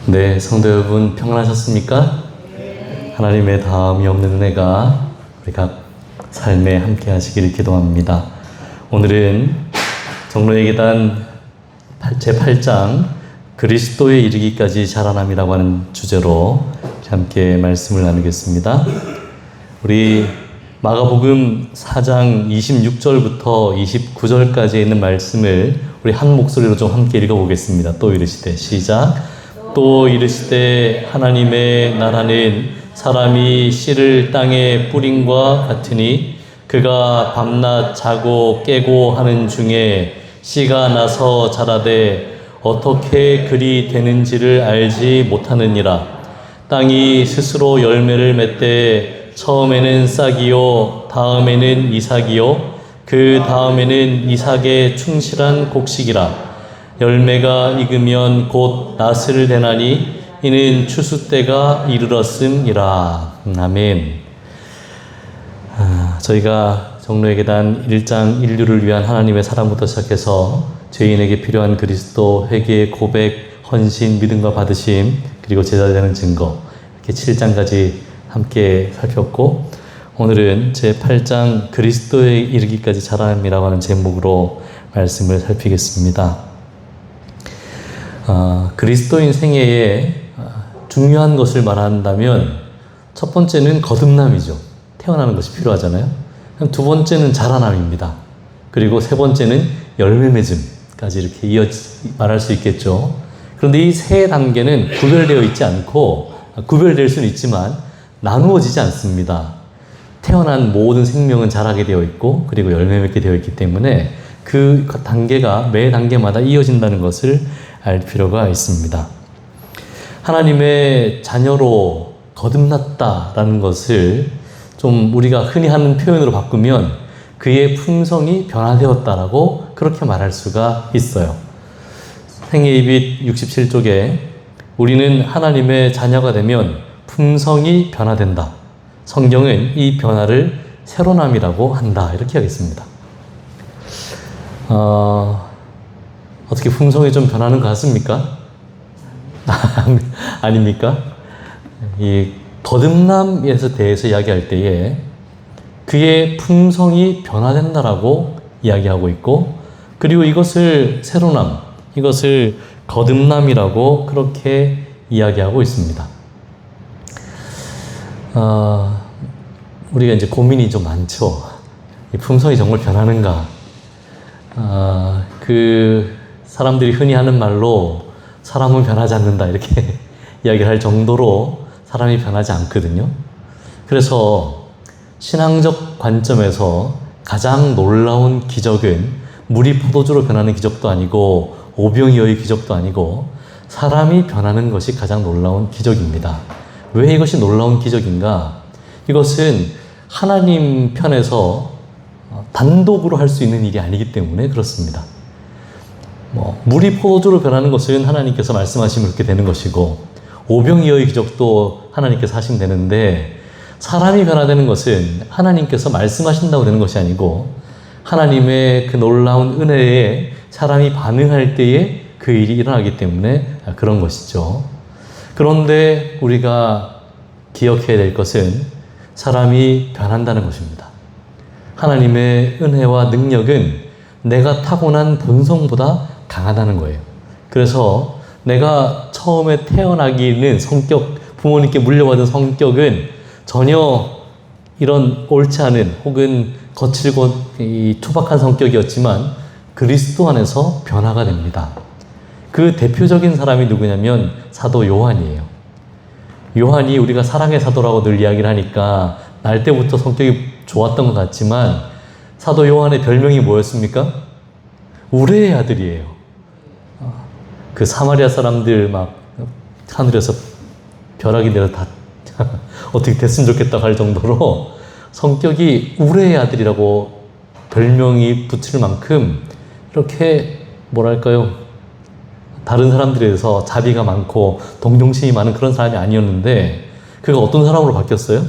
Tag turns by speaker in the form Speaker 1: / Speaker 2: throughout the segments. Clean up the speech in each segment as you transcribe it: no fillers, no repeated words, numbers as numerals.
Speaker 1: 네, 성도 여러분 평안하셨습니까? 하나님의 다음이 없는 은혜가 우리 각 삶에 함께 하시기를 기도합니다. 오늘은 정로의 계단 제8장 그리스도에 이르기까지 자라남이라고 하는 주제로 함께 말씀을 나누겠습니다. 우리 마가복음 4장 26절부터 29절까지 있는 말씀을 우리 한 목소리로 좀 함께 읽어보겠습니다. 또 이르시되 시작. 또 이르시되 하나님의 나라는 사람이 씨를 땅에 뿌림과 같으니 그가 밤낮 자고 깨고 하는 중에 씨가 나서 자라되 어떻게 그리 되는지를 알지 못하느니라. 땅이 스스로 열매를 맺되 처음에는 싹이요 다음에는 이삭이요 그 다음에는 이삭의 충실한 곡식이라. 열매가 익으면 곧 낫을 대나니 이는 추수 때가 이르렀음이라. 아멘. 저희가 정로의 계단 1장 인류를 위한 하나님의 사랑부터 시작해서 죄인에게 필요한 그리스도, 회개의 고백, 헌신, 믿음과 받으심, 그리고 제자되는 증거, 이렇게 7장까지 함께 살폈고, 오늘은 제8장 그리스도에 이르기까지 자라남이라고 하는 제목으로 말씀을 살피겠습니다. 그리스도인 생애에 중요한 것을 말한다면 첫 번째는 거듭남이죠. 태어나는 것이 필요하잖아요. 두 번째는 자라남입니다. 그리고 세 번째는 열매 맺음까지 이렇게 말할 수 있겠죠. 그런데 이 세 단계는 구별되어 있지 않고, 구별될 수는 있지만 나누어지지 않습니다. 태어난 모든 생명은 자라게 되어 있고, 그리고 열매 맺게 되어 있기 때문에 그 단계가 매 단계마다 이어진다는 것을 알 필요가 있습니다. 하나님의 자녀로 거듭났다라는 것을 좀 우리가 흔히 하는 표현으로 바꾸면 그의 품성이 변화되었다라고 그렇게 말할 수가 있어요. 생애입 67쪽에 우리는 하나님의 자녀가 되면 품성이 변화된다. 성경은 이 변화를 새로남이라고 한다. 이렇게 하겠습니다. 어떻게 품성이 좀 변하는 것 같습니까? 아닙니까? 이 거듭남에 대해서 이야기할 때에 그의 품성이 변화된다라고 이야기하고 있고, 그리고 이것을 새로남, 이것을 거듭남이라고 그렇게 이야기하고 있습니다. 우리가 이제 고민이 좀 많죠. 이 품성이 정말 변하는가? 사람들이 흔히 하는 말로 사람은 변하지 않는다 이렇게 이야기를 할 정도로 사람이 변하지 않거든요. 그래서 신앙적 관점에서 가장 놀라운 기적은 물이 포도주로 변하는 기적도 아니고 오병이어의 기적도 아니고 사람이 변하는 것이 가장 놀라운 기적입니다. 왜 이것이 놀라운 기적인가? 이것은 하나님 편에서 단독으로 할 수 있는 일이 아니기 때문에 그렇습니다. 물이 포도주로 변하는 것은 하나님께서 말씀하시면 그렇게 되는 것이고, 오병이어의 기적도 하나님께서 하시면 되는데, 사람이 변화되는 것은 하나님께서 말씀하신다고 되는 것이 아니고, 하나님의 그 놀라운 은혜에 사람이 반응할 때에 그 일이 일어나기 때문에 그런 것이죠. 그런데 우리가 기억해야 될 것은 사람이 변한다는 것입니다. 하나님의 은혜와 능력은 내가 타고난 본성보다 강하다는 거예요. 그래서 내가 처음에 태어나기는 성격, 부모님께 물려받은 성격은 전혀 이런 옳지 않은 혹은 거칠고 투박한 성격이었지만 그리스도 안에서 변화가 됩니다. 그 대표적인 사람이 누구냐면 사도 요한이에요. 요한이 우리가 사랑의 사도라고 늘 이야기를 하니까 날 때부터 성격이 좋았던 것 같지만 사도 요한의 별명이 뭐였습니까? 우레의 아들이에요. 그 사마리아 사람들 막 하늘에서 벼락이 내려 다 어떻게 됐으면 좋겠다 할 정도로 성격이 우레의 아들이라고 별명이 붙을 만큼 이렇게 뭐랄까요, 다른 사람들에 대해서 자비가 많고 동정심이 많은 그런 사람이 아니었는데 그가 어떤 사람으로 바뀌었어요?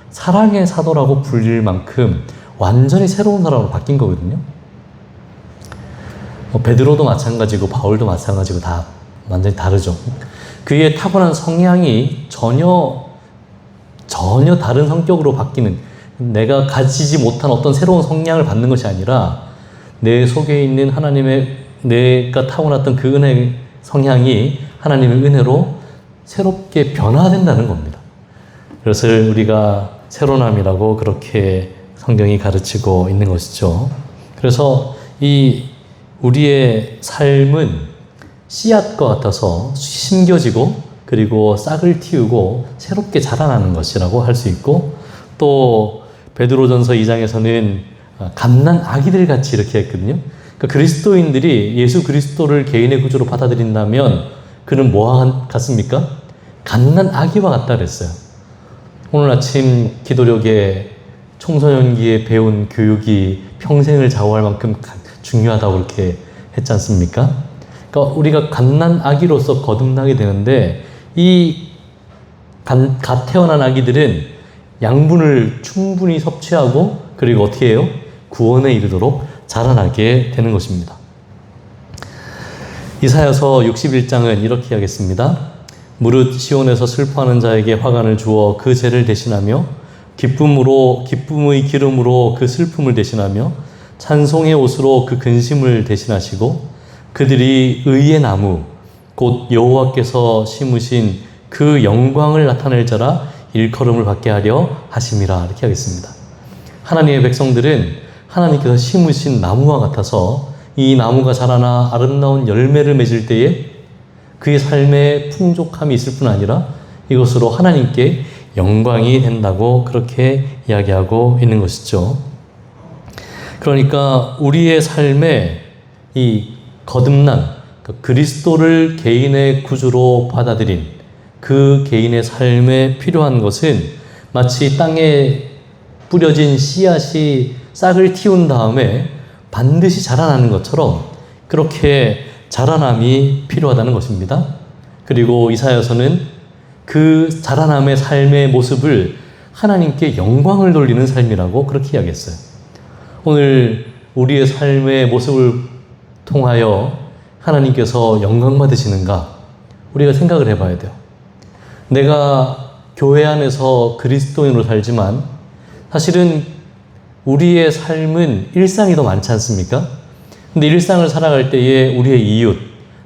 Speaker 1: 사랑의 사도라고 불릴 만큼 완전히 새로운 사람으로 바뀐 거거든요. 베드로도 마찬가지고 바울도 마찬가지고 다 완전히 다르죠. 그의 타고난 성향이 전혀 다른 성격으로 바뀌는, 내가 가지지 못한 어떤 새로운 성향을 받는 것이 아니라 내 속에 있는 하나님의, 내가 타고났던 그 은혜의 성향이 하나님의 은혜로 새롭게 변화된다는 겁니다. 그것을 우리가 새로남이라고 그렇게 성경이 가르치고 있는 것이죠. 그래서 이 우리의 삶은 씨앗과 같아서 심겨지고 그리고 싹을 틔우고 새롭게 자라나는 것이라고 할 수 있고, 또 베드로전서 2장에서는 갓난 아기들 같이 이렇게 했거든요. 그러니까 그리스도인들이 예수 그리스도를 개인의 구주로 받아들인다면 그는 뭐와 같습니까? 갓난 아기와 같다 그랬어요. 오늘 아침 기도력에 청소년기에 배운 교육이 평생을 좌우할 만큼 중요하다고 그렇게 했지 않습니까? 그러니까 우리가 갓난 아기로서 거듭나게 되는데, 이 갓 태어난 아기들은 양분을 충분히 섭취하고 그리고 어떻게 해요? 구원에 이르도록 자라나게 되는 것입니다. 이사야서 61장은 이렇게 하겠습니다. 무릇 시온에서 슬퍼하는 자에게 화관을 주어 그 죄를 대신하며 기쁨의 기름으로 그 슬픔을 대신하며 찬송의 옷으로 그 근심을 대신하시고 그들이 의의 나무 곧 여호와께서 심으신 그 영광을 나타낼 자라 일컬음을 받게 하려 하심이라. 이렇게 하겠습니다. 하나님의 백성들은 하나님께서 심으신 나무와 같아서 이 나무가 자라나 아름다운 열매를 맺을 때에 그의 삶에 풍족함이 있을 뿐 아니라 이것으로 하나님께 영광이 된다고 그렇게 이야기하고 있는 것이죠. 그러니까 우리의 삶에 이 거듭난 그리스도를 개인의 구주로 받아들인 그 개인의 삶에 필요한 것은 마치 땅에 뿌려진 씨앗이 싹을 틔운 다음에 반드시 자라나는 것처럼 그렇게 자라남이 필요하다는 것입니다. 그리고 이사야서는 그 자라남의 삶의 모습을 하나님께 영광을 돌리는 삶이라고 그렇게 이야기했어요. 오늘 우리의 삶의 모습을 통하여 하나님께서 영광 받으시는가? 우리가 생각을 해봐야 돼요. 내가 교회 안에서 그리스도인으로 살지만 사실은 우리의 삶은 일상이 더 많지 않습니까? 근데 일상을 살아갈 때에 우리의 이웃,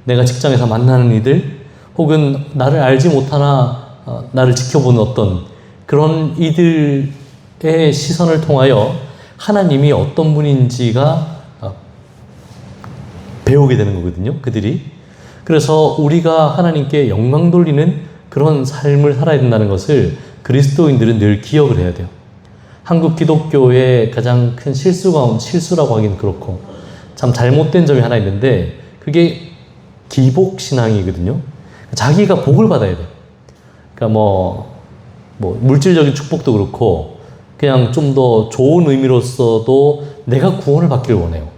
Speaker 1: 내가 직장에서 만나는 이들, 혹은 나를 알지 못하나 나를 지켜보는 어떤 그런 이들의 시선을 통하여 하나님이 어떤 분인지가 배우게 되는 거거든요, 그들이. 그래서 우리가 하나님께 영광 돌리는 그런 삶을 살아야 된다는 것을 그리스도인들은 늘 기억을 해야 돼요. 한국 기독교의 가장 큰 실수라고 하기는 그렇고 참 잘못된 점이 하나 있는데 그게 기복신앙이거든요. 자기가 복을 받아야 돼요. 그러니까 물질적인 축복도 그렇고 그냥 좀 더 좋은 의미로서도 내가 구원을 받기를 원해요.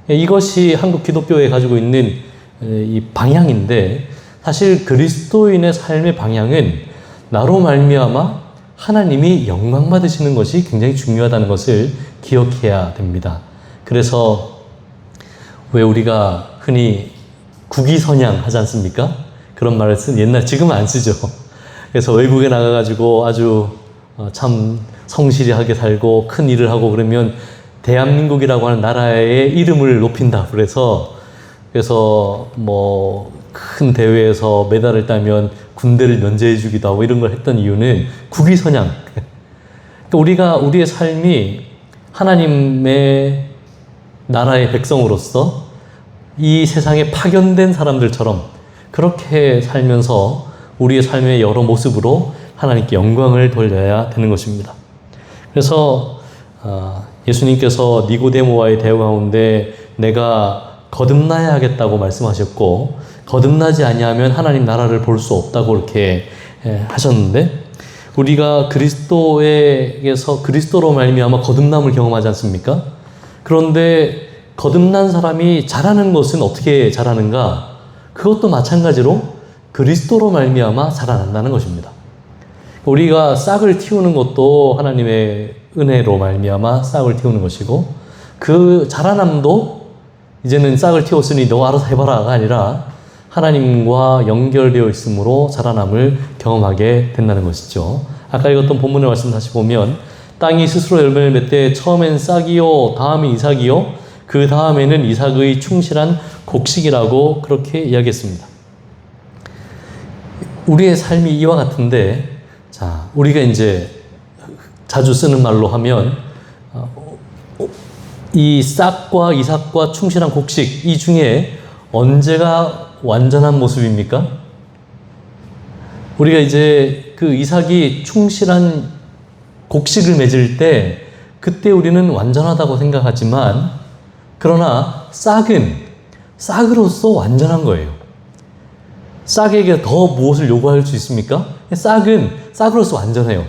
Speaker 1: 이것이 한국 기독교에 가지고 있는 이 방향인데, 사실 그리스도인의 삶의 방향은 나로 말미암아 하나님이 영광 받으시는 것이 굉장히 중요하다는 것을 기억해야 됩니다. 그래서 왜 우리가 흔히 국위선양 하지 않습니까? 그런 말을 지금은 안 쓰죠. 그래서 외국에 나가가지고 아주 참 성실하게 살고 큰 일을 하고 그러면 대한민국이라고 하는 나라의 이름을 높인다. 그래서 큰 대회에서 메달을 따면 군대를 면제해 주기도 하고 이런 걸 했던 이유는 국위선양. 그러니까 우리가 우리의 삶이 하나님의 나라의 백성으로서 이 세상에 파견된 사람들처럼 그렇게 살면서 우리의 삶의 여러 모습으로 하나님께 영광을 돌려야 되는 것입니다. 그래서 예수님께서 니고데모와의 대화 가운데 내가 거듭나야 하겠다고 말씀하셨고, 거듭나지 아니하면 하나님 나라를 볼 수 없다고 이렇게 하셨는데, 우리가 그리스도로 말미암아 거듭남을 경험하지 않습니까? 그런데 거듭난 사람이 자라는 것은 어떻게 자라는가? 그것도 마찬가지로 그리스도로 말미암아 자라난다는 것입니다. 우리가 싹을 틔우는 것도 하나님의 은혜로 말미암아 싹을 틔우는 것이고, 그 자라남도 이제는 싹을 틔웠으니 너 알아서 해봐라가 아니라 하나님과 연결되어 있으므로 자라남을 경험하게 된다는 것이죠. 아까 읽었던 본문의 말씀 다시 보면 땅이 스스로 열매를 맺되 처음엔 싹이요 다음엔 이삭이요 그 다음에는 이삭의 충실한 곡식이라고 그렇게 이야기했습니다. 우리의 삶이 이와 같은데, 자, 우리가 이제 자주 쓰는 말로 하면 이 싹과 이삭과 충실한 곡식, 이 중에 언제가 완전한 모습입니까? 우리가 이제 그 이삭이 충실한 곡식을 맺을 때 그때 우리는 완전하다고 생각하지만, 그러나 싹은 싹으로서 완전한 거예요. 싹에게 더 무엇을 요구할 수 있습니까? 싹은 싹으로서 완전해요.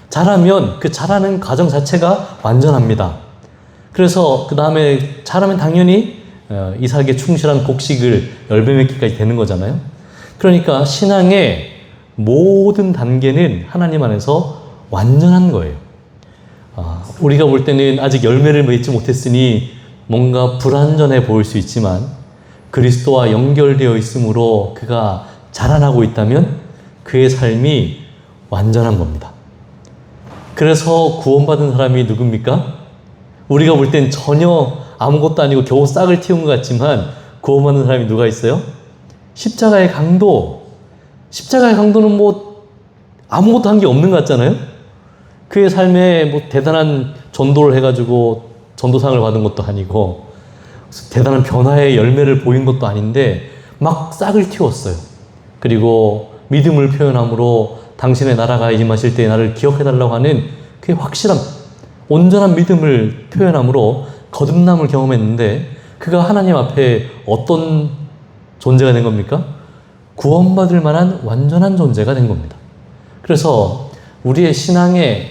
Speaker 1: 자라면 그 자라는 과정 자체가 완전합니다. 그래서 그 다음에 자라면 당연히 이삭의 충실한 곡식을 열매 맺기까지 되는 거잖아요. 그러니까 신앙의 모든 단계는 하나님 안에서 완전한 거예요. 우리가 볼 때는 아직 열매를 맺지 못했으니 뭔가 불완전해 보일 수 있지만, 그리스도와 연결되어 있으므로 그가 자라나고 있다면 그의 삶이 완전한 겁니다. 그래서 구원받은 사람이 누굽니까? 우리가 볼 땐 전혀 아무것도 아니고 겨우 싹을 틔운 것 같지만 구원받는 사람이 누가 있어요? 십자가의 강도. 십자가의 강도는 뭐 아무것도 한 게 없는 것 같잖아요? 그의 삶에 뭐 대단한 전도를 해가지고 전도상을 받은 것도 아니고 대단한 변화의 열매를 보인 것도 아닌데 막 싹을 틔웠어요. 그리고 믿음을 표현함으로 당신의 나라가 임하실 때 나를 기억해달라고 하는 그의 확실한 온전한 믿음을 표현함으로 거듭남을 경험했는데, 그가 하나님 앞에 어떤 존재가 된 겁니까? 구원받을 만한 완전한 존재가 된 겁니다. 그래서 우리의 신앙의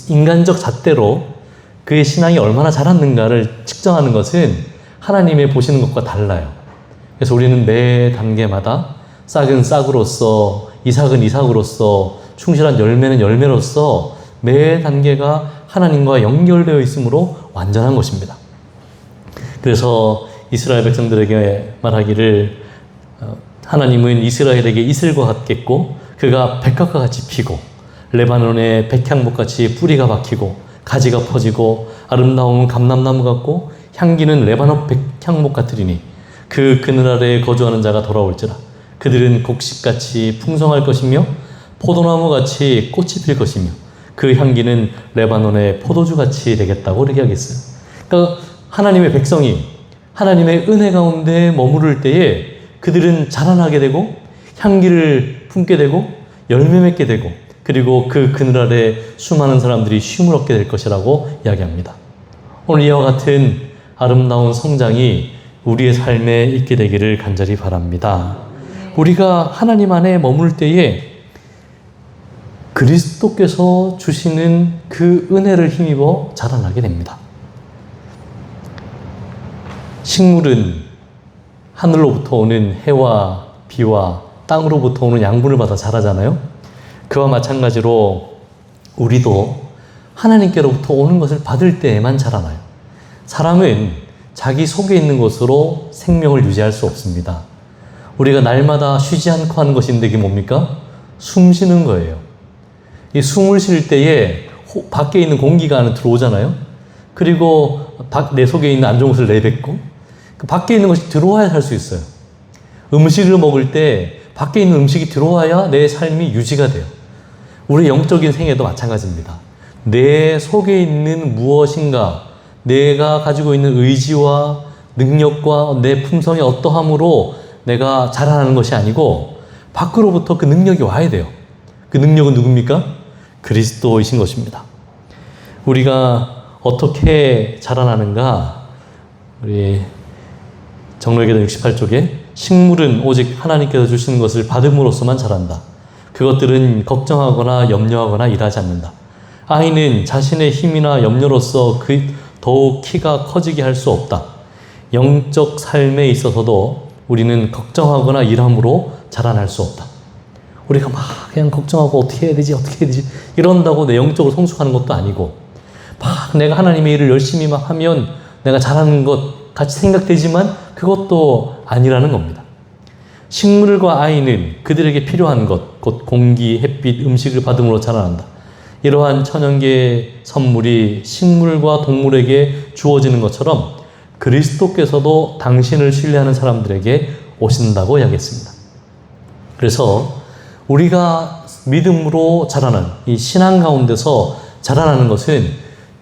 Speaker 1: 인간적 잣대로 그의 신앙이 얼마나 자랐는가를 측정하는 것은 하나님의 보시는 것과 달라요. 그래서 우리는 매 단계마다 싹은 싹으로서, 이삭은 이삭으로서, 충실한 열매는 열매로서 매 단계가 하나님과 연결되어 있으므로 완전한 것입니다. 그래서 이스라엘 백성들에게 말하기를 하나님은 이스라엘에게 이슬과 같겠고 그가 백합과 같이 피고 레바논의 백향목같이 뿌리가 박히고 가지가 퍼지고 아름다운 감람나무 같고 향기는 레바논 백향목 같으리니 그 그늘 아래에 거주하는 자가 돌아올지라. 그들은 곡식같이 풍성할 것이며 포도나무같이 꽃이 필 것이며 그 향기는 레바논의 포도주같이 되겠다고 이렇게 하겠어요. 그러니까 하나님의 백성이 하나님의 은혜 가운데 머무를 때에 그들은 자라나게 되고 향기를 품게 되고 열매 맺게 되고, 그리고 그 그늘 아래 수많은 사람들이 쉼을 얻게 될 것이라고 이야기합니다. 오늘 이와 같은 아름다운 성장이 우리의 삶에 있게 되기를 간절히 바랍니다. 우리가 하나님 안에 머물 때에 그리스도께서 주시는 그 은혜를 힘입어 자라나게 됩니다. 식물은 하늘로부터 오는 해와 비와 땅으로부터 오는 양분을 받아 자라잖아요. 그와 마찬가지로 우리도 하나님께로부터 오는 것을 받을 때에만 자라나요. 사람은 자기 속에 있는 것으로 생명을 유지할 수 없습니다. 우리가 날마다 쉬지 않고 하는 것인데 이게 뭡니까? 숨 쉬는 거예요. 이 숨을 쉴 때에 밖에 있는 공기가 안에 들어오잖아요. 그리고 내 속에 있는 안 좋은 것을 내뱉고 그 밖에 있는 것이 들어와야 살 수 있어요. 음식을 먹을 때 밖에 있는 음식이 들어와야 내 삶이 유지가 돼요. 우리 영적인 생애도 마찬가지입니다. 내 속에 있는 무엇인가, 내가 가지고 있는 의지와 능력과 내 품성의 어떠함으로 내가 자라나는 것이 아니고 밖으로부터 그 능력이 와야 돼요. 그 능력은 누굽니까? 그리스도이신 것입니다. 우리가 어떻게 자라나는가? 우리 정로기도 68쪽에 식물은 오직 하나님께서 주시는 것을 받음으로써만 자란다. 그것들은 걱정하거나 염려하거나 일하지 않는다. 아이는 자신의 힘이나 염려로서 더욱 키가 커지게 할 수 없다. 영적 삶에 있어서도 우리는 걱정하거나 일함으로 자라날 수 없다. 우리가 막 그냥 걱정하고 어떻게 해야 되지 이런다고 내 영적으로 성숙하는 것도 아니고, 막 내가 하나님의 일을 열심히 막 하면 내가 잘하는 것 같이 생각되지만 그것도 아니라는 겁니다. 식물과 아이는 그들에게 필요한 것, 곧 공기, 햇빛, 음식을 받음으로 자라난다. 이러한 천연계의 선물이 식물과 동물에게 주어지는 것처럼 그리스도께서도 당신을 신뢰하는 사람들에게 오신다고 이야기했습니다. 그래서 우리가 믿음으로 자라는 이 신앙 가운데서 자라나는 것은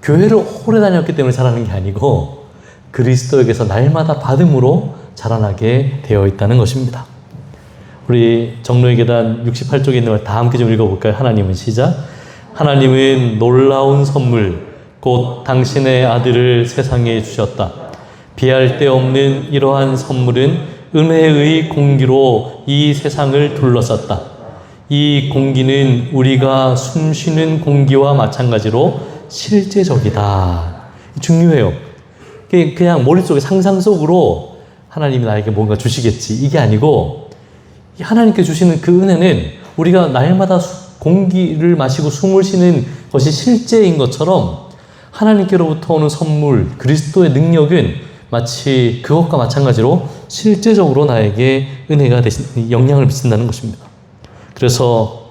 Speaker 1: 교회를 오래 다녔기 때문에 자라는 게 아니고 그리스도에게서 날마다 받음으로 자라나게 되어 있다는 것입니다. 우리 정로의 계단 68쪽에 있는 걸 다 함께 좀 읽어볼까요? 하나님은 시작. 하나님은 놀라운 선물 곧 당신의 아들을 세상에 주셨다. 비할 데 없는 이러한 선물은 은혜의 공기로 이 세상을 둘러쌌다. 이 공기는 우리가 숨쉬는 공기와 마찬가지로 실제적이다. 중요해요. 그냥 머릿속에 상상 속으로 하나님이 나에게 뭔가 주시겠지 이게 아니고 하나님께 주시는 그 은혜는 우리가 날마다 공기를 마시고 숨을 쉬는 것이 실제인 것처럼 하나님께로부터 오는 선물 그리스도의 능력은 마치 그것과 마찬가지로 실제적으로 나에게 은혜가 영향을 미친다는 것입니다. 그래서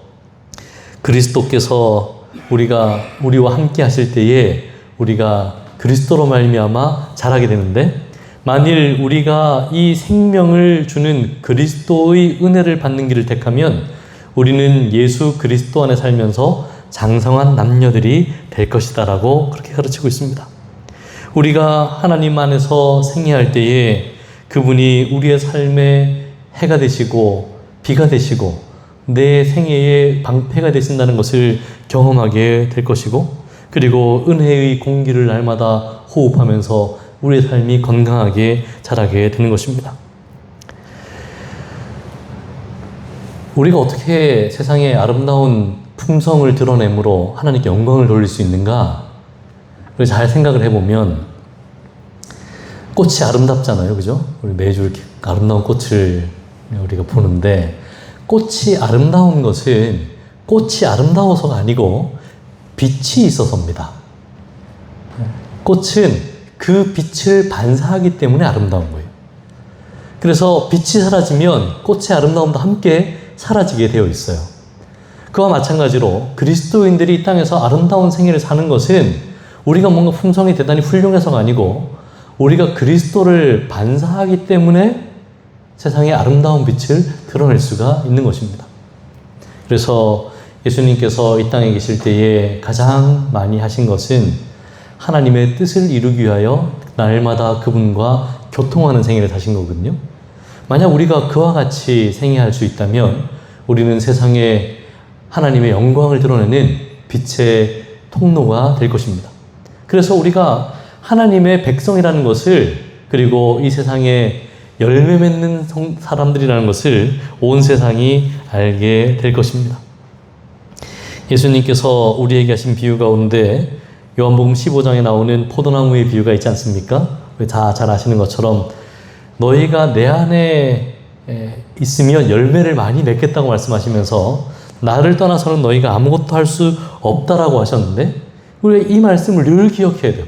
Speaker 1: 그리스도께서 우리와 함께 하실 때에 우리가 그리스도로 말미암아 자라게 되는데 만일 우리가 이 생명을 주는 그리스도의 은혜를 받는 길을 택하면 우리는 예수 그리스도 안에 살면서 장성한 남녀들이 될 것이다 라고 그렇게 가르치고 있습니다. 우리가 하나님 안에서 생애할 때에 그분이 우리의 삶에 해가 되시고 비가 되시고 내 생애의 방패가 되신다는 것을 경험하게 될 것이고 그리고 은혜의 공기를 날마다 호흡하면서 우리의 삶이 건강하게 자라게 되는 것입니다. 우리가 어떻게 세상의 아름다운 품성을 드러내므로 하나님께 영광을 돌릴 수 있는가? 잘 생각을 해보면 꽃이 아름답잖아요. 그죠? 우리 매주 이렇게 아름다운 꽃을 우리가 보는데 꽃이 아름다운 것은 꽃이 아름다워서가 아니고 빛이 있어서입니다. 꽃은 그 빛을 반사하기 때문에 아름다운 거예요. 그래서 빛이 사라지면 꽃의 아름다움도 함께 사라지게 되어 있어요. 그와 마찬가지로 그리스도인들이 이 땅에서 아름다운 생애를 사는 것은 우리가 뭔가 품성이 대단히 훌륭해서가 아니고 우리가 그리스도를 반사하기 때문에 세상에 아름다운 빛을 드러낼 수가 있는 것입니다. 그래서 예수님께서 이 땅에 계실 때에 가장 많이 하신 것은 하나님의 뜻을 이루기 위하여 날마다 그분과 교통하는 생애를 사신 거거든요. 만약 우리가 그와 같이 생애할 수 있다면 우리는 세상에 하나님의 영광을 드러내는 빛의 통로가 될 것입니다. 그래서 우리가 하나님의 백성이라는 것을 그리고 이 세상에 열매 맺는 사람들이라는 것을 온 세상이 알게 될 것입니다. 예수님께서 우리에게 하신 비유 가운데 요한복음 15장에 나오는 포도나무의 비유가 있지 않습니까? 다 잘 아시는 것처럼 너희가 내 안에 있으면 열매를 많이 맺겠다고 말씀하시면서 나를 떠나서는 너희가 아무것도 할 수 없다라고 하셨는데 우리가 이 말씀을 늘 기억해야 돼요.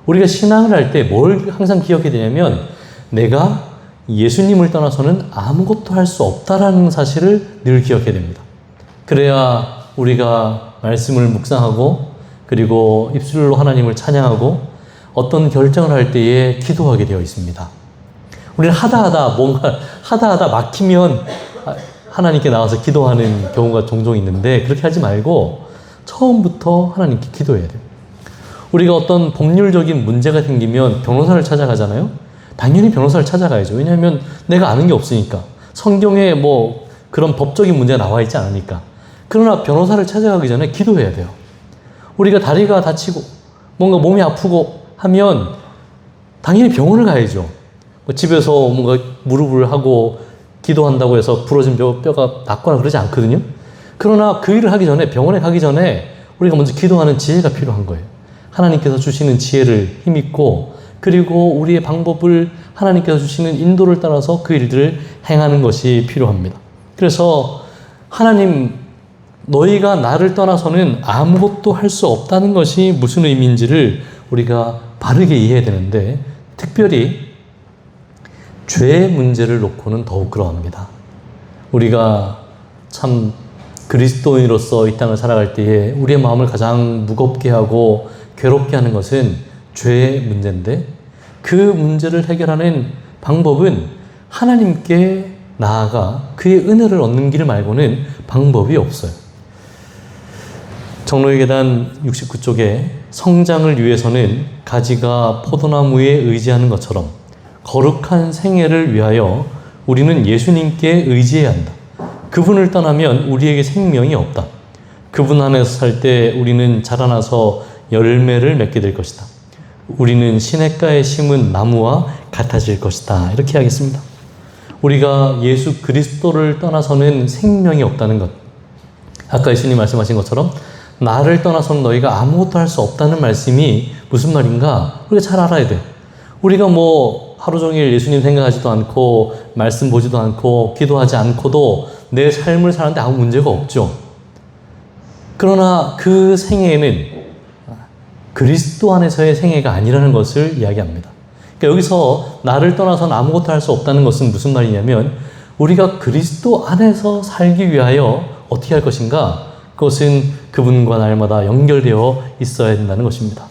Speaker 1: 우리가 신앙을 할 때 뭘 항상 기억해야 되냐면 내가 예수님을 떠나서는 아무것도 할 수 없다라는 사실을 늘 기억해야 됩니다. 그래야 우리가 말씀을 묵상하고 그리고 입술로 하나님을 찬양하고 어떤 결정을 할 때에 기도하게 되어 있습니다. 우리는 하다 막히면 하나님께 나와서 기도하는 경우가 종종 있는데 그렇게 하지 말고 처음부터 하나님께 기도해야 돼요. 우리가 어떤 법률적인 문제가 생기면 변호사를 찾아가잖아요. 당연히 변호사를 찾아가야죠. 왜냐하면 내가 아는 게 없으니까. 성경에 뭐 그런 법적인 문제가 나와 있지 않으니까. 그러나 변호사를 찾아가기 전에 기도해야 돼요. 우리가 다리가 다치고 뭔가 몸이 아프고 하면 당연히 병원을 가야죠. 집에서 뭔가 무릎을 하고 기도한다고 해서 부러진 뼈가 낫거나 그러지 않거든요. 그러나 그 일을 하기 전에 병원에 가기 전에 우리가 먼저 기도하는 지혜가 필요한 거예요. 하나님께서 주시는 지혜를 힘입고 그리고 우리의 방법을 하나님께서 주시는 인도를 따라서 그 일들을 행하는 것이 필요합니다. 그래서 하나님 너희가 나를 떠나서는 아무것도 할 수 없다는 것이 무슨 의미인지를 우리가 바르게 이해해야 되는데 특별히 죄의 문제를 놓고는 더욱 그러합니다. 우리가 참 그리스도인으로서 이 땅을 살아갈 때에 우리의 마음을 가장 무겁게 하고 괴롭게 하는 것은 죄의 문제인데, 그 문제를 해결하는 방법은 하나님께 나아가 그의 은혜를 얻는 길 말고는 방법이 없어요. 정로의 계단 69쪽에 성장을 위해서는 가지가 포도나무에 의지하는 것처럼 거룩한 생애를 위하여 우리는 예수님께 의지해야 한다. 그분을 떠나면 우리에게 생명이 없다. 그분 안에서 살 때 우리는 자라나서 열매를 맺게 될 것이다. 우리는 시냇가에 심은 나무와 같아질 것이다. 이렇게 하겠습니다. 우리가 예수 그리스도를 떠나서는 생명이 없다는 것. 아까 예수님 말씀하신 것처럼 나를 떠나서는 너희가 아무것도 할 수 없다는 말씀이 무슨 말인가? 우리가 잘 알아야 돼. 우리가 뭐 하루 종일 예수님 생각하지도 않고 말씀 보지도 않고 기도하지 않고도 내 삶을 사는데 아무 문제가 없죠. 그러나 그 생애는 그리스도 안에서의 생애가 아니라는 것을 이야기합니다. 그러니까 여기서 나를 떠나서는 아무것도 할 수 없다는 것은 무슨 말이냐면, 우리가 그리스도 안에서 살기 위하여 어떻게 할 것인가? 그것은 그분과 날마다 연결되어 있어야 된다는 것입니다.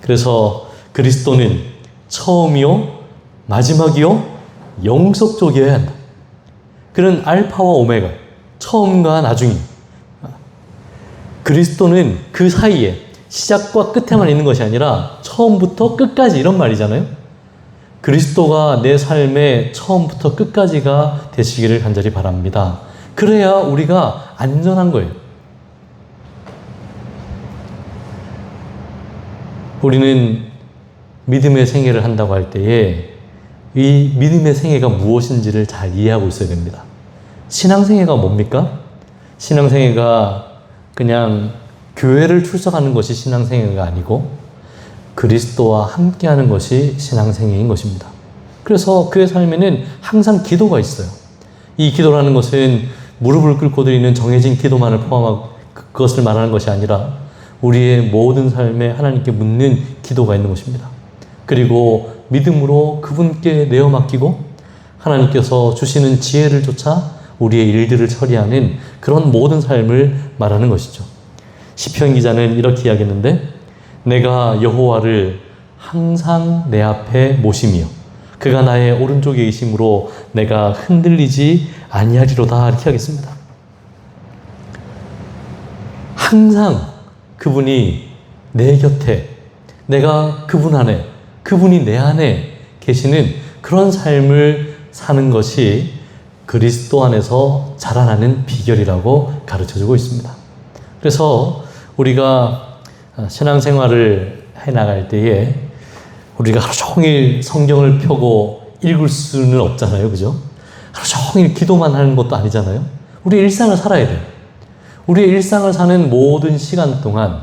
Speaker 1: 그래서 그리스도는 처음이요, 마지막이요, 영속적이어야 한다. 그는 알파와 오메가, 처음과 나중이. 그리스도는 그 사이에 시작과 끝에만 있는 것이 아니라 처음부터 끝까지, 이런 말이잖아요. 그리스도가 내 삶의 처음부터 끝까지가 되시기를 간절히 바랍니다. 그래야 우리가 안전한 거예요. 우리는 믿음의 생애를 한다고 할 때에 이 믿음의 생애가 무엇인지를 잘 이해하고 있어야 됩니다. 신앙생애가 뭡니까? 신앙생애가 그냥 교회를 출석하는 것이 신앙생애가 아니고 그리스도와 함께하는 것이 신앙생애인 것입니다. 그래서 그의 삶에는 항상 기도가 있어요. 이 기도라는 것은 무릎을 꿇고 드리는 정해진 기도만을 포함하고 그것을 말하는 것이 아니라 우리의 모든 삶에 하나님께 묻는 기도가 있는 것입니다. 그리고 믿음으로 그분께 내어 맡기고 하나님께서 주시는 지혜를 쫓아 우리의 일들을 처리하는 그런 모든 삶을 말하는 것이죠. 시편 기자는 이렇게 이야기했는데, 내가 여호와를 항상 내 앞에 모시며 그가 나의 오른쪽에 계심으로 내가 흔들리지 아니하리로다. 이렇게 하겠습니다. 항상 그분이 내 곁에, 내가 그분 안에, 그분이 내 안에 계시는 그런 삶을 사는 것이 그리스도 안에서 자라나는 비결이라고 가르쳐주고 있습니다. 그래서 우리가 신앙생활을 해나갈 때에 우리가 하루 종일 성경을 펴고 읽을 수는 없잖아요. 그죠? 하루 종일 기도만 하는 것도 아니잖아요. 우리 일상을 살아야 돼요. 우리의 일상을 사는 모든 시간 동안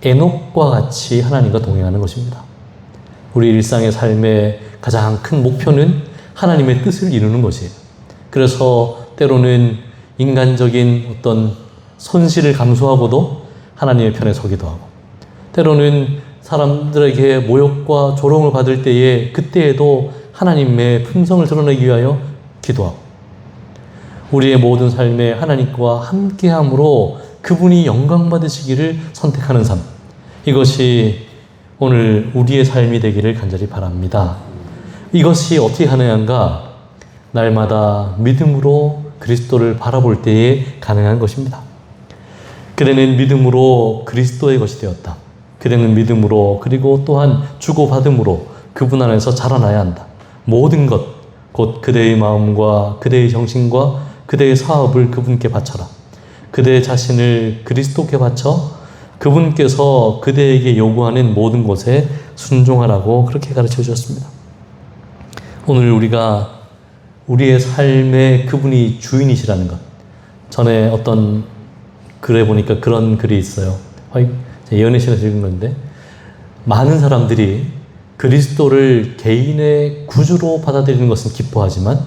Speaker 1: 에녹과 같이 하나님과 동행하는 것입니다. 우리 일상의 삶의 가장 큰 목표는 하나님의 뜻을 이루는 것이에요. 그래서 때로는 인간적인 어떤 손실을 감수하고도 하나님의 편에 서기도 하고, 때로는 사람들에게 모욕과 조롱을 받을 때에 그때에도 하나님의 품성을 드러내기 위하여 기도하고, 우리의 모든 삶에 하나님과 함께함으로 그분이 영광 받으시기를 선택하는 삶, 이것이 오늘 우리의 삶이 되기를 간절히 바랍니다. 이것이 어떻게 가능한가? 날마다 믿음으로 그리스도를 바라볼 때에 가능한 것입니다. 그대는 믿음으로 그리스도의 것이 되었다. 그대는 믿음으로, 그리고 또한 주고받음으로 그분 안에서 자라나야 한다. 모든 것, 곧 그대의 마음과 그대의 정신과 그대의 사업을 그분께 바쳐라. 그대의 자신을 그리스도께 바쳐 그분께서 그대에게 요구하는 모든 것에 순종하라고 그렇게 가르쳐 주셨습니다. 오늘 우리가 우리의 삶에 그분이 주인이시라는 것. 전에 어떤 글에 보니까 그런 글이 있어요. 연애 시간에 읽은 건데, 많은 사람들이 그리스도를 개인의 구주로 받아들이는 것은 기뻐하지만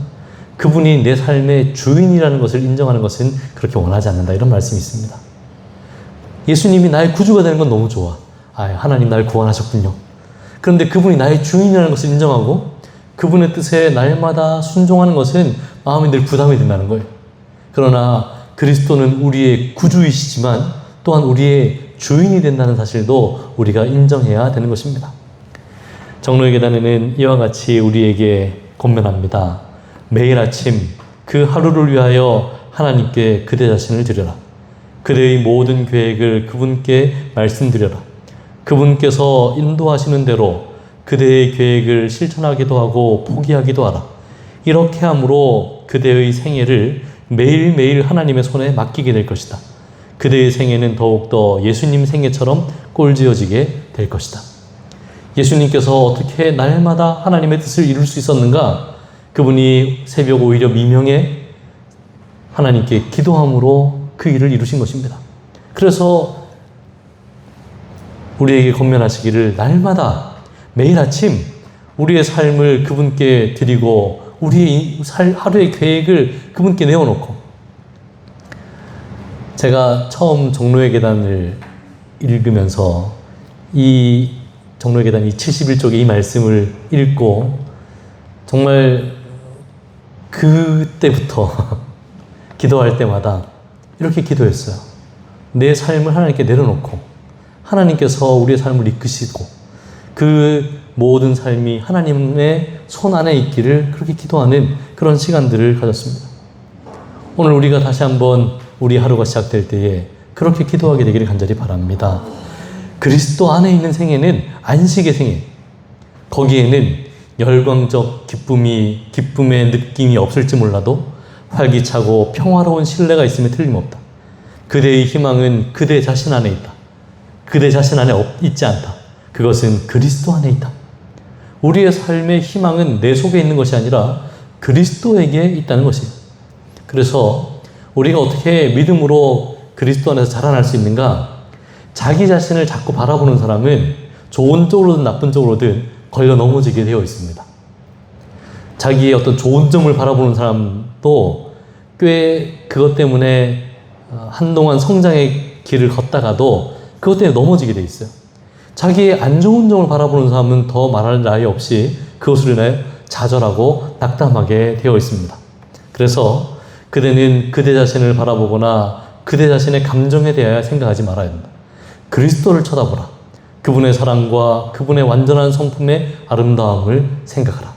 Speaker 1: 그분이 내 삶의 주인이라는 것을 인정하는 것은 그렇게 원하지 않는다. 이런 말씀이 있습니다. 예수님이 나의 구주가 되는 건 너무 좋아. 하나님 나를 구원하셨군요. 그런데 그분이 나의 주인이라는 것을 인정하고 그분의 뜻에 날마다 순종하는 것은 마음이 늘 부담이 된다는 거예요. 그러나 그리스도는 우리의 구주이시지만 또한 우리의 주인이 된다는 사실도 우리가 인정해야 되는 것입니다. 정로의 계단에는 이와 같이 우리에게 권면합니다. 매일 아침 그 하루를 위하여 하나님께 그대 자신을 드려라. 그대의 모든 계획을 그분께 말씀드려라. 그분께서 인도하시는 대로 그대의 계획을 실천하기도 하고 포기하기도 하라. 이렇게 함으로 그대의 생애를 매일매일 하나님의 손에 맡기게 될 것이다. 그대의 생애는 더욱더 예수님 생애처럼 꼴지어지게 될 것이다. 예수님께서 어떻게 날마다 하나님의 뜻을 이룰 수 있었는가? 그분이 새벽 오히려 미명에 하나님께 기도함으로 그 일을 이루신 것입니다. 그래서 우리에게 권면하시기를 날마다 매일 아침 우리의 삶을 그분께 드리고 우리의 하루의 계획을 그분께 내어놓고, 제가 처음 정로의 계단을 읽으면서 이 정로의 계단 이 71쪽의 이 말씀을 읽고 정말 그때부터 기도할 때마다 이렇게 기도했어요. 내 삶을 하나님께 내려놓고 하나님께서 우리의 삶을 이끄시고 그 모든 삶이 하나님의 손 안에 있기를 그렇게 기도하는 그런 시간들을 가졌습니다. 오늘 우리가 다시 한번 우리 하루가 시작될 때에 그렇게 기도하게 되기를 간절히 바랍니다. 그리스도 안에 있는 생애는 안식의 생애. 거기에는 열광적 기쁨의 느낌이 없을지 몰라도 활기차고 평화로운 신뢰가 있음에 틀림없다. 그대의 희망은 그대 자신 안에 있다. 그대 자신 안에 있지 않다. 그것은 그리스도 안에 있다. 우리의 삶의 희망은 내 속에 있는 것이 아니라 그리스도에게 있다는 것이에요. 그래서 우리가 어떻게 믿음으로 그리스도 안에서 자라날 수 있는가? 자기 자신을 자꾸 바라보는 사람은 좋은 쪽으로든 나쁜 쪽으로든 걸려 넘어지게 되어 있습니다. 자기의 어떤 좋은 점을 바라보는 사람도 꽤 그것 때문에 한동안 성장의 길을 걷다가도 그것 때문에 넘어지게 되어 있어요. 자기의 안 좋은 점을 바라보는 사람은 더 말할 나위 없이 그것으로 인해 좌절하고 낙담하게 되어 있습니다. 그래서 그대는 그대 자신을 바라보거나 그대 자신의 감정에 대하여 생각하지 말아야 된다. 그리스도를 쳐다보라. 그분의 사랑과 그분의 완전한 성품의 아름다움을 생각하라.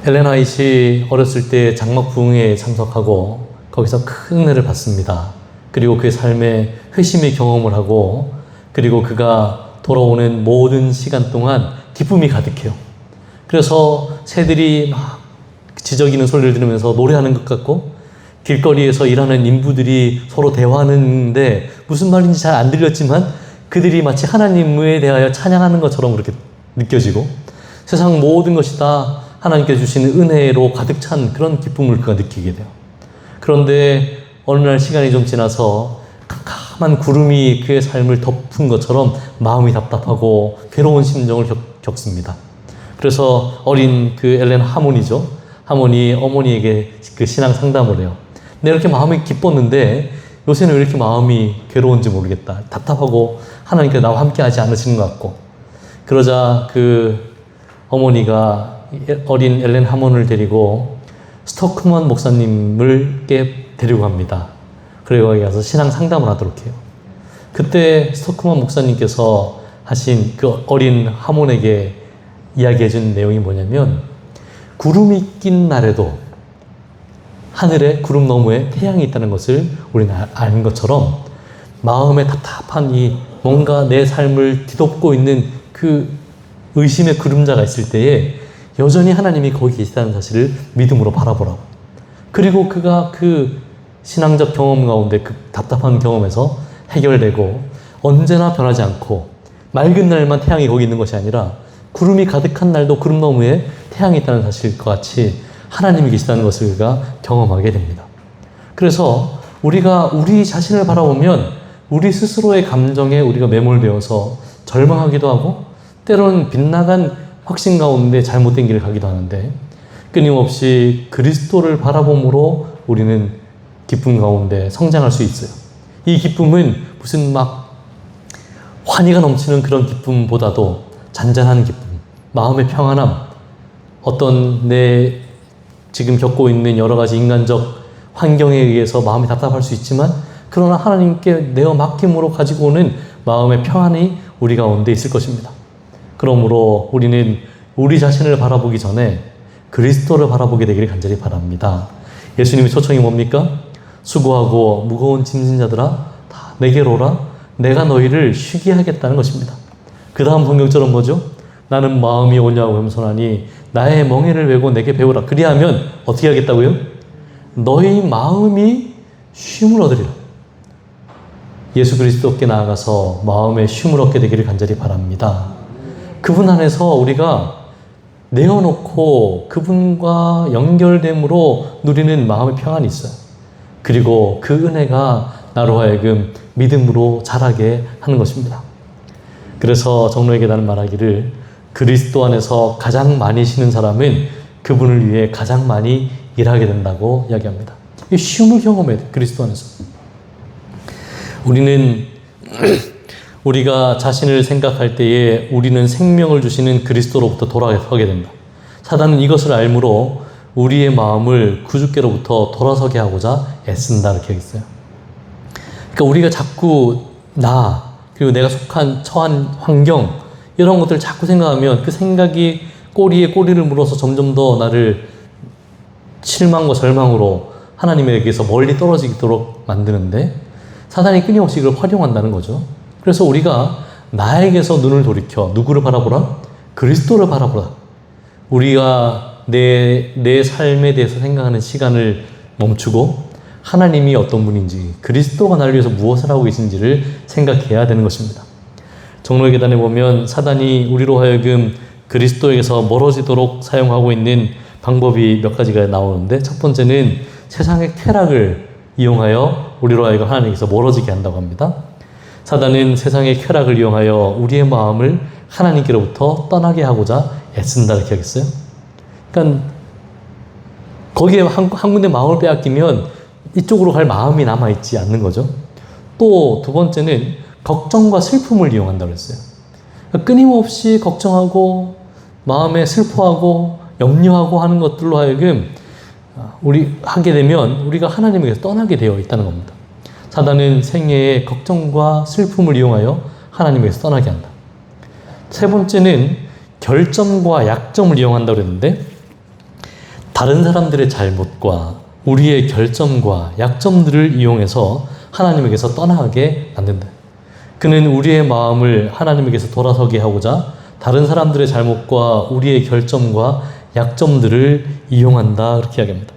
Speaker 1: 엘렌 화이트이 어렸을 때 장막 부흥회에 참석하고 거기서 큰 은혜를 받습니다. 그리고 그의 삶에 회심의 경험을 하고 그리고 그가 돌아오는 모든 시간 동안 기쁨이 가득해요. 그래서 새들이 막 지저귀는 소리를 들으면서 노래하는 것 같고 길거리에서 일하는 인부들이 서로 대화하는데 무슨 말인지 잘 안 들렸지만 그들이 마치 하나님에 대하여 찬양하는 것처럼 그렇게 느껴지고 세상 모든 것이 다 하나님께 주시는 은혜로 가득 찬 그런 기쁨을 그가 느끼게 돼요. 그런데 어느 날 시간이 좀 지나서 캄캄한 구름이 그의 삶을 덮은 것처럼 마음이 답답하고 괴로운 심정을 겪습니다. 그래서 어린 그 엘렌 하모니죠. 하모니 어머니에게 그 신앙 상담을 해요. 내가 이렇게 마음이 기뻤는데 요새는 왜 이렇게 마음이 괴로운지 모르겠다. 답답하고 하나님께서 나와 함께 하지 않으시는 것 같고. 그러자 그 어머니가 어린 엘렌 하몬을 데리고 스토크먼 목사님을 데리고 갑니다. 그리고 거기 가서 신앙 상담을 하도록 해요. 그때 스토크먼 목사님께서 하신 그 어린 하몬에게 이야기해 준 내용이 뭐냐면 구름이 낀 날에도 하늘에 구름 너머에 태양이 있다는 것을 우리는 아는 것처럼 마음에 답답한 이 뭔가 내 삶을 뒤덮고 있는 그 의심의 그림자가 있을 때에 여전히 하나님이 거기 계시다는 사실을 믿음으로 바라보라고. 그리고 그가 그 신앙적 경험 가운데 그 답답한 경험에서 해결되고 언제나 변하지 않고 맑은 날만 태양이 거기 있는 것이 아니라 구름이 가득한 날도 구름 너머에 태양이 있다는 사실과 같이 하나님이 계시다는 것을 그가 경험하게 됩니다. 그래서 우리가 우리 자신을 바라보면 우리 스스로의 감정에 우리가 매몰되어서 절망하기도 하고 때로는 빗나간 확신 가운데 잘못된 길을 가기도 하는데 끊임없이 그리스도를 바라봄으로 우리는 기쁨 가운데 성장할 수 있어요. 이 기쁨은 무슨 막 환희가 넘치는 그런 기쁨보다도 잔잔한 기쁨, 마음의 평안함, 어떤 내 지금 겪고 있는 여러 가지 인간적 환경에 의해서 마음이 답답할 수 있지만 그러나 하나님께 내어 맡김으로 가지고 오는 마음의 평안이 우리 가운데 있을 것입니다. 그러므로 우리는 우리 자신을 바라보기 전에 그리스도를 바라보게 되기를 간절히 바랍니다. 예수님의 초청이 뭡니까? 수고하고 무거운 짐진 자들아 다 내게로 오라 내가 너희를 쉬게 하겠다는 것입니다. 그 다음 성경처럼 뭐죠? 나는 마음이 온유하고 겸손하니 나의 멍에를 메고 내게 배우라. 그리하면 어떻게 하겠다고요? 너희 마음이 쉼을 얻으리라. 예수 그리스도께 나아가서 마음의 쉼을 얻게 되기를 간절히 바랍니다. 그분 안에서 우리가 내어놓고 그분과 연결됨으로 누리는 마음의 평안이 있어요. 그리고 그 은혜가 나로 하여금 믿음으로 자라게 하는 것입니다. 그래서 정로에게 나는 말하기를 그리스도 안에서 가장 많이 쉬는 사람은 그분을 위해 가장 많이 일하게 된다고 이야기합니다. 이 쉼을 경험해야 돼, 그리스도 안에서. 우리는 우리가 자신을 생각할 때에 우리는 생명을 주시는 그리스도로부터 돌아서게 된다. 사단은 이것을 알므로 우리의 마음을 구주께로부터 돌아서게 하고자 애쓴다 이렇게 했어요. 그러니까 우리가 자꾸 나 그리고 내가 처한 환경 이런 것들을 자꾸 생각하면 그 생각이 꼬리에 꼬리를 물어서 점점 더 나를 실망과 절망으로 하나님에게서 멀리 떨어지도록 만드는데 사단이 끊임없이 이걸 활용한다는 거죠. 그래서 우리가 나에게서 눈을 돌이켜 누구를 바라보라? 그리스도를 바라보라. 우리가 내 삶에 대해서 생각하는 시간을 멈추고 하나님이 어떤 분인지 그리스도가 나를 위해서 무엇을 하고 계신지를 생각해야 되는 것입니다. 정로의 계단에 보면 사단이 우리로 하여금 그리스도에게서 멀어지도록 사용하고 있는 방법이 몇 가지가 나오는데 첫 번째는 세상의 쾌락을 이용하여 우리로 하여금 하나님께서 멀어지게 한다고 합니다. 사단은 세상의 쾌락을 이용하여 우리의 마음을 하나님께로부터 떠나게 하고자 애쓴다 이렇게 하겠어요. 그러니까 거기에 한 군데 마음을 빼앗기면 이쪽으로 갈 마음이 남아있지 않는 거죠. 또 두 번째는 걱정과 슬픔을 이용한다고 했어요. 그러니까 끊임없이 걱정하고 마음에 슬퍼하고 염려하고 하는 것들로 하여금 우리 하게 되면 우리가 하나님에게서 떠나게 되어 있다는 겁니다. 사단은 생애의 걱정과 슬픔을 이용하여 하나님에게서 떠나게 한다. 세 번째는 결점과 약점을 이용한다고 했는데 다른 사람들의 잘못과 우리의 결점과 약점들을 이용해서 하나님에게서 떠나게 만든다. 그는 우리의 마음을 하나님에게서 돌아서게 하고자 다른 사람들의 잘못과 우리의 결점과 약점들을 이용한다 그렇게 이야기합니다.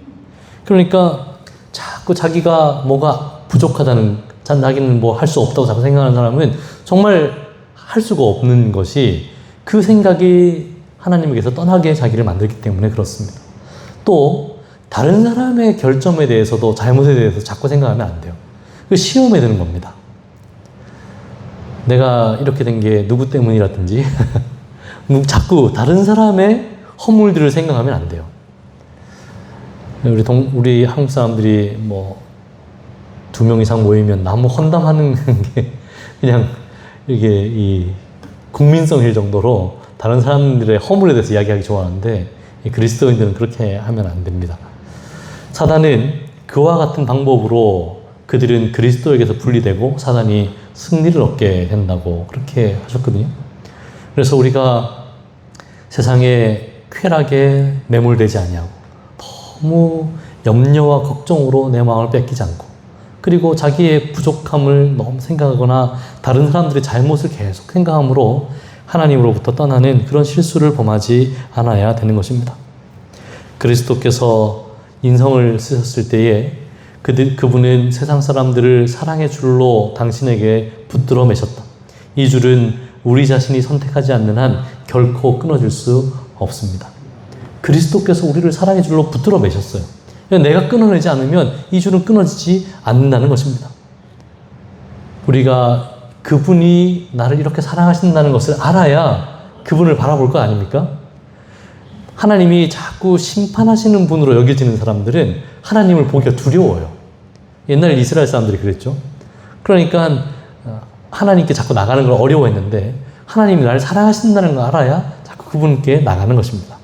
Speaker 1: 그러니까 자꾸 자기가 뭐가 부족하다는, 자기는 뭐 할 수 없다고 자꾸 생각하는 사람은 정말 할 수가 없는 것이 그 생각이 하나님에게서 떠나게 자기를 만들기 때문에 그렇습니다. 또 다른 사람의 결점에 대해서도 잘못에 대해서 자꾸 생각하면 안 돼요. 그 시험에 드는 겁니다. 내가 이렇게 된 게 누구 때문이라든지 자꾸 다른 사람의 허물들을 생각하면 안 돼요. 우리 한국 사람들이 뭐 2명 이상 모이면 나무 헌담하는 게 그냥 이게 이 국민성일 정도로 다른 사람들의 허물에 대해서 이야기하기 좋아하는데 그리스도인들은 그렇게 하면 안 됩니다. 사단은 그와 같은 방법으로 그들은 그리스도에게서 분리되고 사단이 승리를 얻게 된다고 그렇게 하셨거든요. 그래서 우리가 세상의 쾌락에 매몰되지 아니하고 너무 염려와 걱정으로 내 마음을 뺏기지 않고 그리고 자기의 부족함을 너무 생각하거나 다른 사람들의 잘못을 계속 생각함으로 하나님으로부터 떠나는 그런 실수를 범하지 않아야 되는 것입니다. 그리스도께서 인성을 쓰셨을 때에 그분은 세상 사람들을 사랑의 줄로 당신에게 붙들어 매셨다. 이 줄은 우리 자신이 선택하지 않는 한 결코 끊어질 수 없습니다. 그리스도께서 우리를 사랑의 줄로 붙들어 매셨어요. 내가 끊어내지 않으면 이 줄은 끊어지지 않는다는 것입니다. 우리가 그분이 나를 이렇게 사랑하신다는 것을 알아야 그분을 바라볼 거 아닙니까? 하나님이 자꾸 심판하시는 분으로 여겨지는 사람들은 하나님을 보기가 두려워요. 옛날 이스라엘 사람들이 그랬죠. 그러니까 하나님께 자꾸 나가는 걸 어려워했는데 하나님이 나를 사랑하신다는 걸 알아야 자꾸 그분께 나가는 것입니다.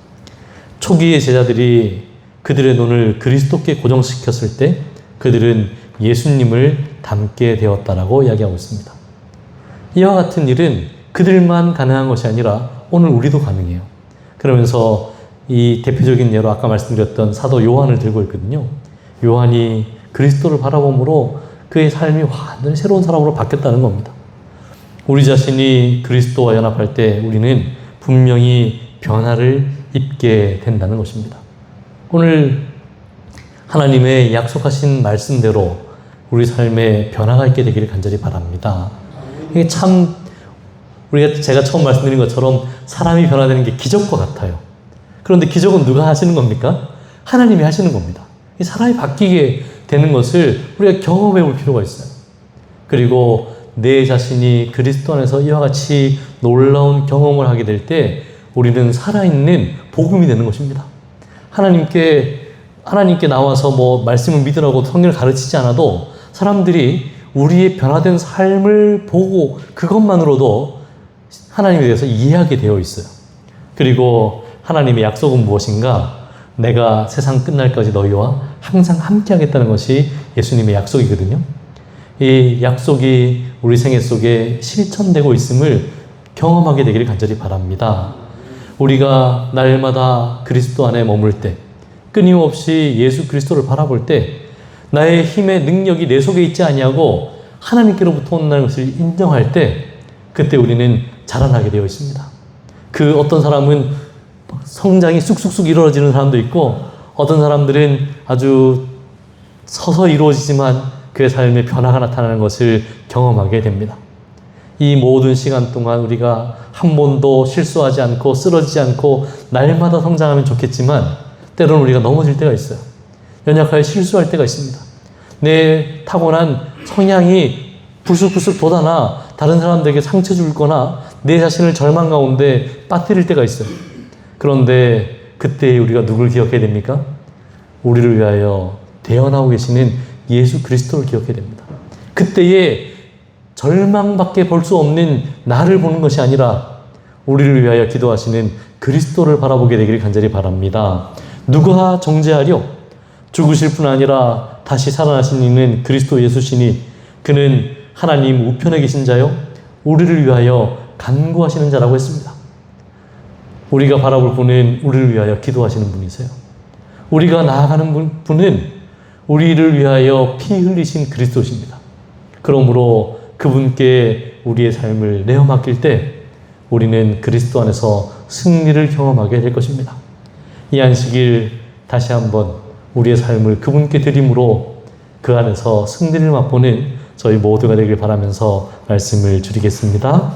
Speaker 1: 초기의 제자들이 그들의 눈을 그리스도께 고정시켰을 때 그들은 예수님을 닮게 되었다라고 이야기하고 있습니다. 이와 같은 일은 그들만 가능한 것이 아니라 오늘 우리도 가능해요. 그러면서 이 대표적인 예로 아까 말씀드렸던 사도 요한을 들고 있거든요. 요한이 그리스도를 바라봄으로 그의 삶이 완전히 새로운 사람으로 바뀌었다는 겁니다. 우리 자신이 그리스도와 연합할 때 우리는 분명히 변화를 입게 된다는 것입니다. 오늘 하나님의 약속하신 말씀대로 우리 삶에 변화가 있게 되기를 간절히 바랍니다. 이게 참 제가 처음 말씀드린 것처럼 사람이 변화되는 게 기적과 같아요. 그런데 기적은 누가 하시는 겁니까? 하나님이 하시는 겁니다. 이 사람이 바뀌게 되는 것을 우리가 경험해 볼 필요가 있어요. 그리고 내 자신이 그리스도 안에서 이와 같이 놀라운 경험을 하게 될 때 우리는 살아있는 복음이 되는 것입니다. 하나님께 나와서 뭐 말씀을 믿으라고 성경을 가르치지 않아도 사람들이 우리의 변화된 삶을 보고 그것만으로도 하나님에 대해서 이해하게 되어 있어요. 그리고 하나님의 약속은 무엇인가? 내가 세상 끝날까지 너희와 항상 함께 하겠다는 것이 예수님의 약속이거든요. 이 약속이 우리 생애 속에 실천되고 있음을 경험하게 되기를 간절히 바랍니다. 우리가 날마다 그리스도 안에 머물 때, 끊임없이 예수 그리스도를 바라볼 때 나의 힘의 능력이 내 속에 있지 아니하고 하나님께로부터 온다는 것을 인정할 때 그때 우리는 자라나게 되어 있습니다. 그 어떤 사람은 성장이 쑥쑥쑥 이루어지는 사람도 있고 어떤 사람들은 아주 서서 이루어지지만 그의 삶에 변화가 나타나는 것을 경험하게 됩니다. 이 모든 시간 동안 우리가 한 번도 실수하지 않고 쓰러지지 않고 날마다 성장하면 좋겠지만 때로는 우리가 넘어질 때가 있어요. 연약하여 실수할 때가 있습니다. 내 타고난 성향이 불쑥불쑥 돋아나 다른 사람들에게 상처 줄 거나 내 자신을 절망 가운데 빠뜨릴 때가 있어요. 그런데 그때 우리가 누굴 기억해야 됩니까? 우리를 위하여 대언하고 계시는 예수 그리스도를 기억해야 됩니다. 그때에 절망밖에 볼 수 없는 나를 보는 것이 아니라 우리를 위하여 기도하시는 그리스도를 바라보게 되기를 간절히 바랍니다. 누가 정죄하려? 죽으실 뿐 아니라 다시 살아나신 이는 그리스도 예수시니 그는 하나님 우편에 계신 자요 우리를 위하여 간구하시는 자라고 했습니다. 우리가 바라볼 분은 우리를 위하여 기도하시는 분이세요. 우리가 나아가는 분은 우리를 위하여 피 흘리신 그리스도십니다. 그러므로 그분께 우리의 삶을 내어 맡길 때 우리는 그리스도 안에서 승리를 경험하게 될 것입니다. 이 안식일 다시 한번 우리의 삶을 그분께 드림으로 그 안에서 승리를 맛보는 저희 모두가 되길 바라면서 말씀을 줄이겠습니다.